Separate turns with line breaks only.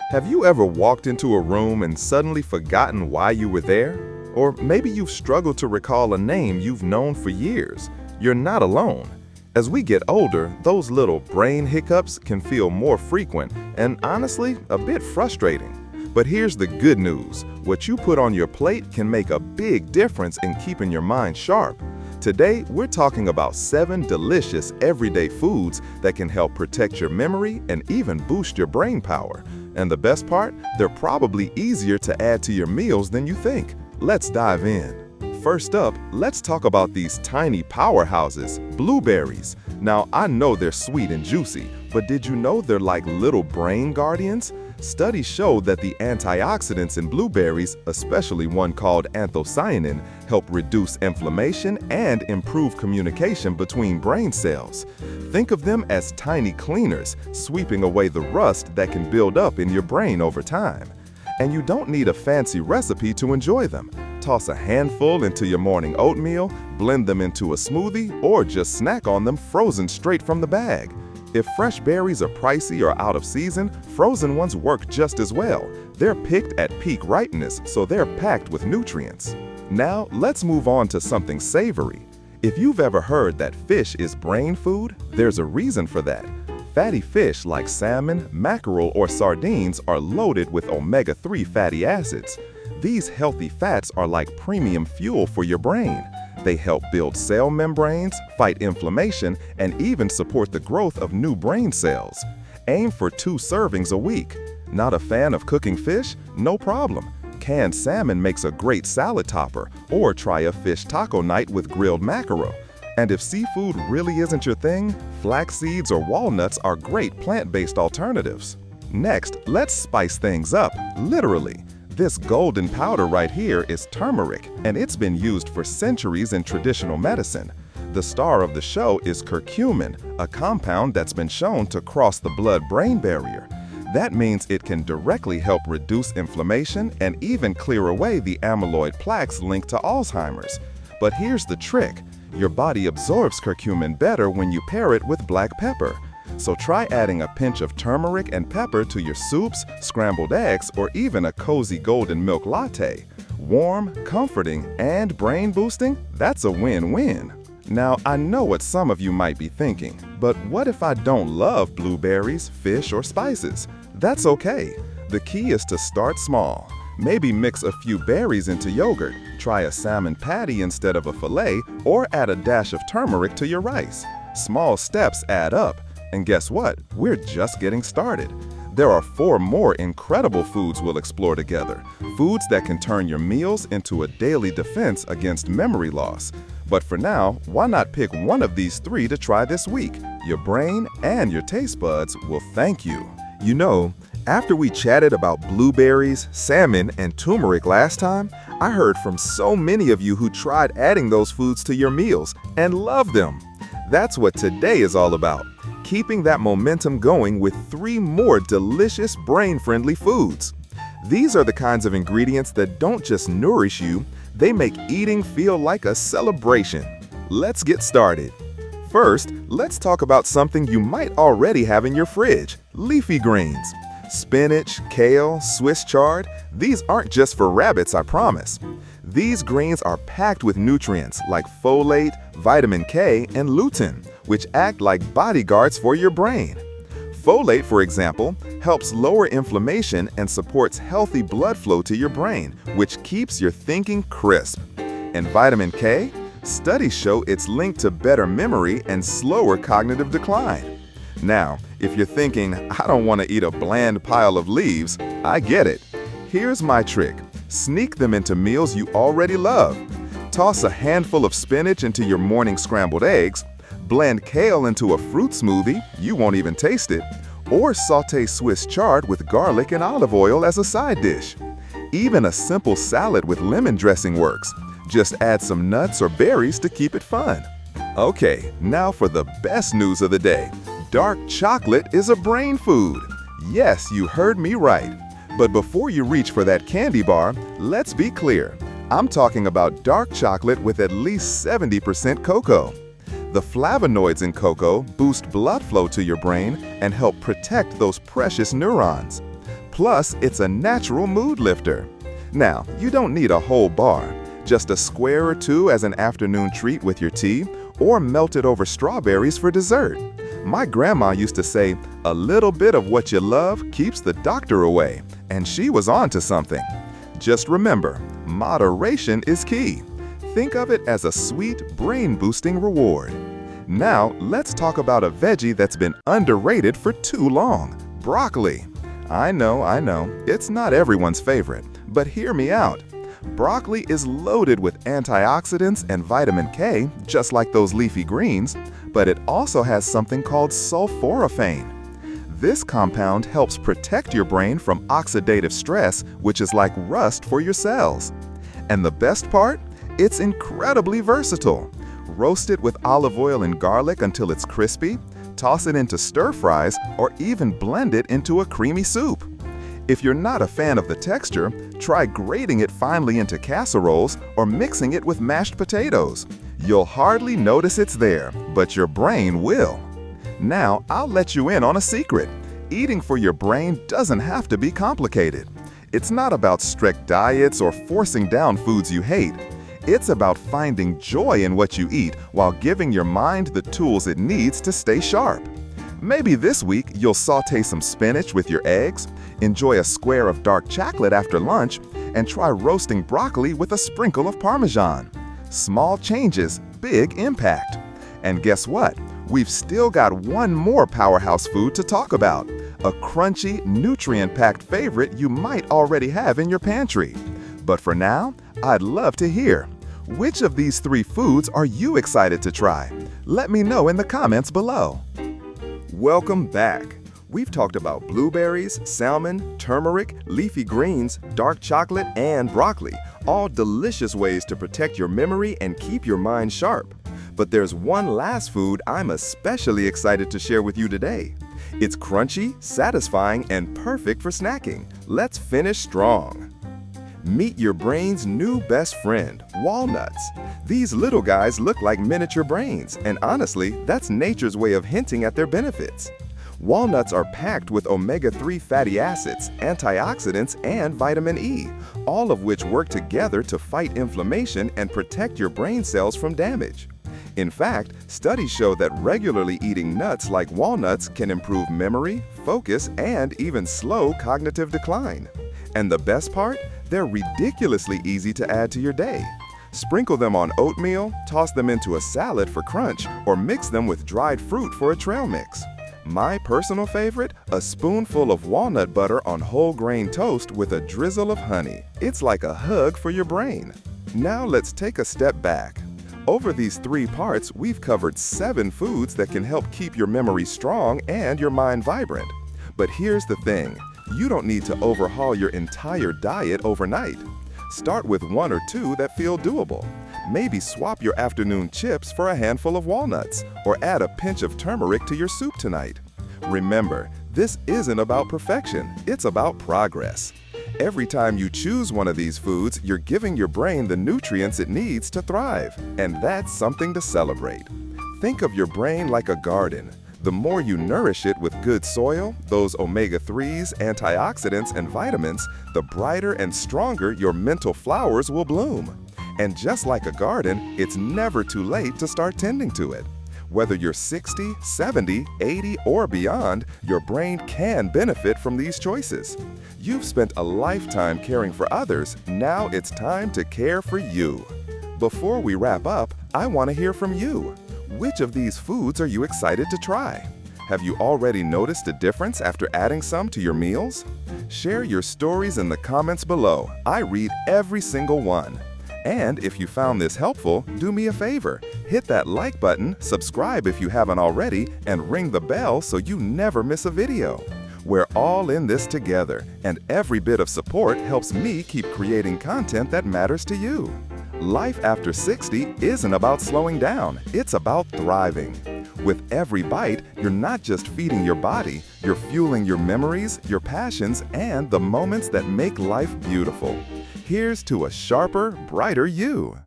Have you ever walked into a room and suddenly forgotten why you were there? Or maybe you've struggled to recall a name you've known for years. You're not alone. As we get older, those little brain hiccups can feel more frequent and honestly, a bit frustrating. But here's the good news. What you put on your plate can make a big difference in keeping your mind sharp. Today, we're talking about 7 delicious everyday foods that can help protect your memory and even boost your brain power. And the best part, they're probably easier to add to your meals than you think. Let's dive in. First up, let's talk about these tiny powerhouses, blueberries. Now, I know they're sweet and juicy, but did you know they're like little brain guardians? Studies show that the antioxidants in blueberries, especially one called anthocyanin, help reduce inflammation and improve communication between brain cells. Think of them as tiny cleaners, sweeping away the rust that can build up in your brain over time. And you don't need a fancy recipe to enjoy them. Toss a handful into your morning oatmeal, blend them into a smoothie, or just snack on them frozen straight from the bag. If fresh berries are pricey or out of season, frozen ones work just as well. They're picked at peak ripeness, so they're packed with nutrients. Now, let's move on to something savory. If you've ever heard that fish is brain food, there's a reason for that. Fatty fish like salmon, mackerel, or sardines are loaded with omega-3 fatty acids. These healthy fats are like premium fuel for your brain. They help build cell membranes, fight inflammation, and even support the growth of new brain cells. Aim for 2 servings a week. Not a fan of cooking fish? No problem. Canned salmon makes a great salad topper, or try a fish taco night with grilled mackerel. And if seafood really isn't your thing, flax seeds or walnuts are great plant-based alternatives. Next, let's spice things up, literally. This golden powder right here is turmeric, and it's been used for centuries in traditional medicine. The star of the show is curcumin, a compound that's been shown to cross the blood-brain barrier. That means it can directly help reduce inflammation and even clear away the amyloid plaques linked to Alzheimer's. But here's the trick. Your body absorbs curcumin better when you pair it with black pepper. So try adding a pinch of turmeric and pepper to your soups, scrambled eggs, or even a cozy golden milk latte. Warm, comforting, and brain boosting? That's a win-win. Now, I know what some of you might be thinking, but what if I don't love blueberries, fish, or spices? That's okay. The key is to start small. Maybe mix a few berries into yogurt, try a salmon patty instead of a fillet, or add a dash of turmeric to your rice. Small steps add up. And guess what? We're just getting started. There are 4 more incredible foods we'll explore together. Foods that can turn your meals into a daily defense against memory loss. But for now, why not pick one of these 3 to try this week? Your brain and your taste buds will thank you. You know, after we chatted about blueberries, salmon, and turmeric last time, I heard from so many of you who tried adding those foods to your meals and loved them. That's what today is all about. Keeping that momentum going with 3 more delicious brain-friendly foods. These are the kinds of ingredients that don't just nourish you, they make eating feel like a celebration. Let's get started. First, let's talk about something you might already have in your fridge, leafy greens. Spinach, kale, Swiss chard, these aren't just for rabbits, I promise. These greens are packed with nutrients like folate, vitamin K, and lutein, which act like bodyguards for your brain. Folate, for example, helps lower inflammation and supports healthy blood flow to your brain, which keeps your thinking crisp. And vitamin K? Studies show it's linked to better memory and slower cognitive decline. Now, if you're thinking, I don't want to eat a bland pile of leaves, I get it. Here's my trick. Sneak them into meals you already love. Toss a handful of spinach into your morning scrambled eggs, blend kale into a fruit smoothie, you won't even taste it, or saute Swiss chard with garlic and olive oil as a side dish. Even a simple salad with lemon dressing works. Just add some nuts or berries to keep it fun. Okay, now for the best news of the day. Dark chocolate is a brain food. Yes, you heard me right. But before you reach for that candy bar, let's be clear. I'm talking about dark chocolate with at least 70% cocoa. The flavonoids in cocoa boost blood flow to your brain and help protect those precious neurons. Plus, it's a natural mood lifter. Now, you don't need a whole bar. Just a square or two as an afternoon treat with your tea, or melted over strawberries for dessert. My grandma used to say, "A little bit of what you love keeps the doctor away," and she was on to something. Just remember, moderation is key. Think of it as a sweet, brain-boosting reward. Now, let's talk about a veggie that's been underrated for too long: broccoli. I know, it's not everyone's favorite, but hear me out. Broccoli is loaded with antioxidants and vitamin K, just like those leafy greens, but it also has something called sulforaphane. This compound helps protect your brain from oxidative stress, which is like rust for your cells. And the best part? It's incredibly versatile. Roast it with olive oil and garlic until it's crispy, toss it into stir fries, or even blend it into a creamy soup. If you're not a fan of the texture, try grating it finely into casseroles or mixing it with mashed potatoes. You'll hardly notice it's there, but your brain will. Now, I'll let you in on a secret. Eating for your brain doesn't have to be complicated. It's not about strict diets or forcing down foods you hate. It's about finding joy in what you eat while giving your mind the tools it needs to stay sharp. Maybe this week you'll saute some spinach with your eggs, enjoy a square of dark chocolate after lunch, and try roasting broccoli with a sprinkle of Parmesan. Small changes, big impact. And guess what? We've still got one more powerhouse food to talk about, a crunchy, nutrient-packed favorite you might already have in your pantry. But for now, I'd love to hear. Which of these 3 foods are you excited to try? Let me know in the comments below. Welcome back. We've talked about blueberries, salmon, turmeric, leafy greens, dark chocolate, and broccoli, all delicious ways to protect your memory and keep your mind sharp. But there's one last food I'm especially excited to share with you today. It's crunchy, satisfying, and perfect for snacking. Let's finish strong. Meet your brain's new best friend, walnuts. These little guys look like miniature brains, and honestly, that's nature's way of hinting at their benefits. Walnuts are packed with omega-3 fatty acids, antioxidants, and vitamin E, all of which work together to fight inflammation and protect your brain cells from damage. In fact, studies show that regularly eating nuts like walnuts can improve memory, focus, and even slow cognitive decline. And the best part? They're ridiculously easy to add to your day. Sprinkle them on oatmeal, toss them into a salad for crunch, or mix them with dried fruit for a trail mix. My personal favorite? A spoonful of walnut butter on whole grain toast with a drizzle of honey. It's like a hug for your brain. Now let's take a step back. Over these 3 parts, we've covered 7 foods that can help keep your memory strong and your mind vibrant. But here's the thing. You don't need to overhaul your entire diet overnight. Start with 1 or 2 that feel doable. Maybe swap your afternoon chips for a handful of walnuts, or add a pinch of turmeric to your soup tonight. Remember, this isn't about perfection, it's about progress. Every time you choose one of these foods, you're giving your brain the nutrients it needs to thrive, and that's something to celebrate. Think of your brain like a garden. The more you nourish it with good soil, those omega-3s, antioxidants, and vitamins, the brighter and stronger your mental flowers will bloom. And just like a garden, it's never too late to start tending to it. Whether you're 60, 70, 80, or beyond, your brain can benefit from these choices. You've spent a lifetime caring for others, now it's time to care for you. Before we wrap up, I want to hear from you. Which of these foods are you excited to try? Have you already noticed a difference after adding some to your meals? Share your stories in the comments below. I read every single one. And if you found this helpful, do me a favor. Hit that like button, subscribe if you haven't already, and ring the bell so you never miss a video. We're all in this together, and every bit of support helps me keep creating content that matters to you. Life after 60 isn't about slowing down, it's about thriving. With every bite, you're not just feeding your body, you're fueling your memories, your passions, and the moments that make life beautiful. Here's to a sharper, brighter you.